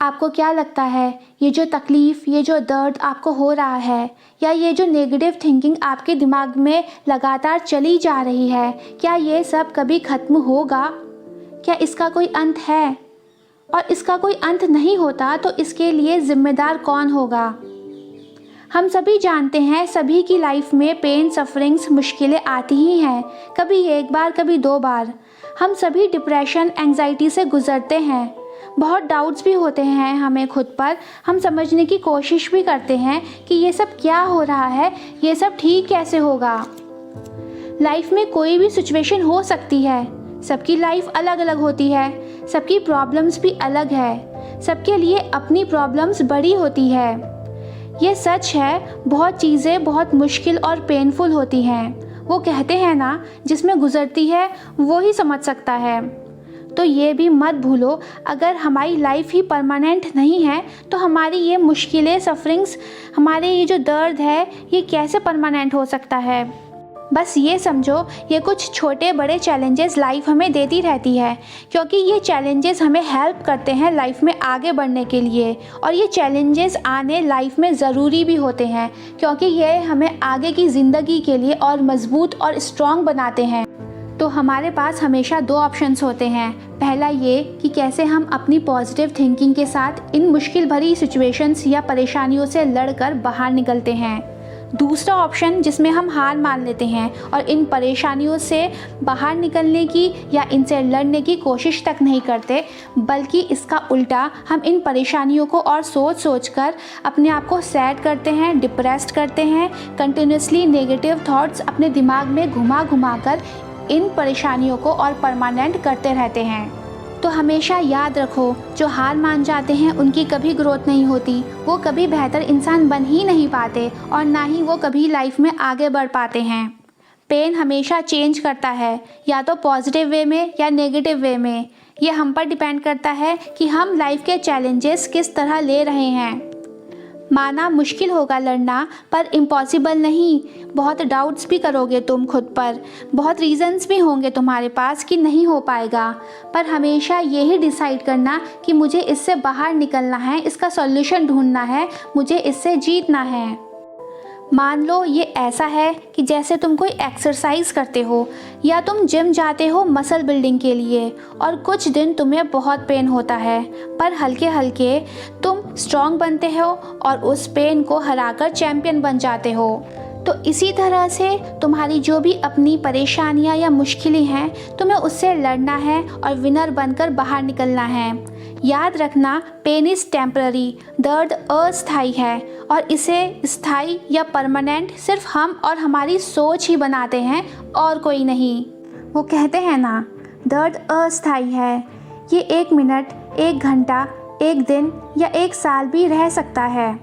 आपको क्या लगता है, ये जो तकलीफ़, ये जो दर्द आपको हो रहा है, या ये जो नेगेटिव थिंकिंग आपके दिमाग में लगातार चली जा रही है, क्या ये सब कभी ख़त्म होगा? क्या इसका कोई अंत है? और इसका कोई अंत नहीं होता तो इसके लिए ज़िम्मेदार कौन होगा? हम सभी जानते हैं, सभी की लाइफ में पेन, सफरिंग्स, मुश्किलें आती ही हैं, कभी एक बार, कभी 2 बार। हम सभी डिप्रेशन, एंजाइटी से गुज़रते हैं। बहुत डाउट्स भी होते हैं हमें खुद पर। हम समझने की कोशिश भी करते हैं कि ये सब क्या हो रहा है, ये सब ठीक कैसे होगा। लाइफ में कोई भी सिचुएशन हो सकती है, सबकी लाइफ अलग अलग होती है, सबकी प्रॉब्लम्स भी अलग है, सबके लिए अपनी प्रॉब्लम्स बड़ी होती है। ये सच है, बहुत चीज़ें बहुत मुश्किल और पेनफुल होती हैं। वो कहते हैं ना, जिसमें गुजरती है वो ही समझ सकता है। तो ये भी मत भूलो, अगर हमारी लाइफ ही परमानेंट नहीं है तो हमारी ये मुश्किलें, सफरिंग्स, हमारे ये जो दर्द है, ये कैसे परमानेंट हो सकता है। बस ये समझो, ये कुछ छोटे बड़े चैलेंजेस लाइफ हमें देती रहती है, क्योंकि ये चैलेंजेस हमें हेल्प करते हैं लाइफ में आगे बढ़ने के लिए। और ये चैलेंजेस आने लाइफ में ज़रूरी भी होते हैं, क्योंकि ये हमें आगे की ज़िंदगी के लिए और मज़बूत और स्ट्रॉन्ग बनाते हैं। तो हमारे पास हमेशा 2 ऑप्शंस होते हैं। पहला ये कि कैसे हम अपनी पॉजिटिव थिंकिंग के साथ इन मुश्किल भरी सिचुएशंस या परेशानियों से लड़कर बाहर निकलते हैं। दूसरा ऑप्शन, जिसमें हम हार मान लेते हैं और इन परेशानियों से बाहर निकलने की या इनसे लड़ने की कोशिश तक नहीं करते, बल्कि इसका उल्टा, हम इन परेशानियों को और सोच कर अपने आप को सैड करते हैं, डिप्रेस्ड करते हैं, कंटिन्यूसली नेगेटिव थॉट्स अपने दिमाग में घुमा कर इन परेशानियों को और परमानेंट करते रहते हैं। तो हमेशा याद रखो, जो हार मान जाते हैं उनकी कभी ग्रोथ नहीं होती, वो कभी बेहतर इंसान बन ही नहीं पाते और ना ही वो कभी लाइफ में आगे बढ़ पाते हैं। पेन हमेशा चेंज करता है, या तो पॉजिटिव वे में या नेगेटिव वे में। ये हम पर डिपेंड करता है कि हम लाइफ के चैलेंजेस किस तरह ले रहे हैं। माना मुश्किल होगा लड़ना, पर इम्पॉसिबल नहीं। बहुत डाउट्स भी करोगे तुम खुद पर, बहुत रीज़न्स भी होंगे तुम्हारे पास कि नहीं हो पाएगा, पर हमेशा यही डिसाइड करना कि मुझे इससे बाहर निकलना है, इसका सॉल्यूशन ढूंढना है, मुझे इससे जीतना है। मान लो ये ऐसा है कि जैसे तुम कोई एक्सरसाइज करते हो या तुम जिम जाते हो मसल बिल्डिंग के लिए, और कुछ दिन तुम्हें बहुत पेन होता है, पर हल्के हल्के तुम स्ट्रॉन्ग बनते हो और उस पेन को हराकर चैम्पियन बन जाते हो। तो इसी तरह से तुम्हारी जो भी अपनी परेशानियां या मुश्किलें हैं, तुम्हें उससे लड़ना है और विनर बनकर बाहर निकलना है। याद रखना, पेन इज़ टेम्पररी, दर्द अस्थायी है, और इसे स्थायी या परमानेंट सिर्फ हम और हमारी सोच ही बनाते हैं, और कोई नहीं। वो कहते हैं ना, दर्द अस्थायी है, ये 1 मिनट, 1 घंटा, 1 दिन या 1 साल भी रह सकता है,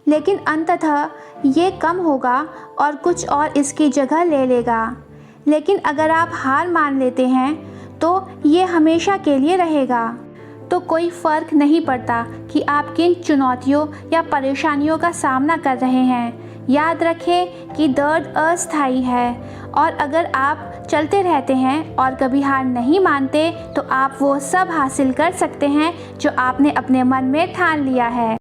लेकिन अंततः ये कम होगा और कुछ और इसकी जगह ले लेगा। लेकिन अगर आप हार मान लेते हैं तो ये हमेशा के लिए रहेगा। तो कोई फ़र्क नहीं पड़ता कि आप किन चुनौतियों या परेशानियों का सामना कर रहे हैं। याद रखें कि दर्द अस्थायी है, और अगर आप चलते रहते हैं और कभी हार नहीं मानते, तो आप वो सब हासिल कर सकते हैं जो आपने अपने मन में ठान लिया है।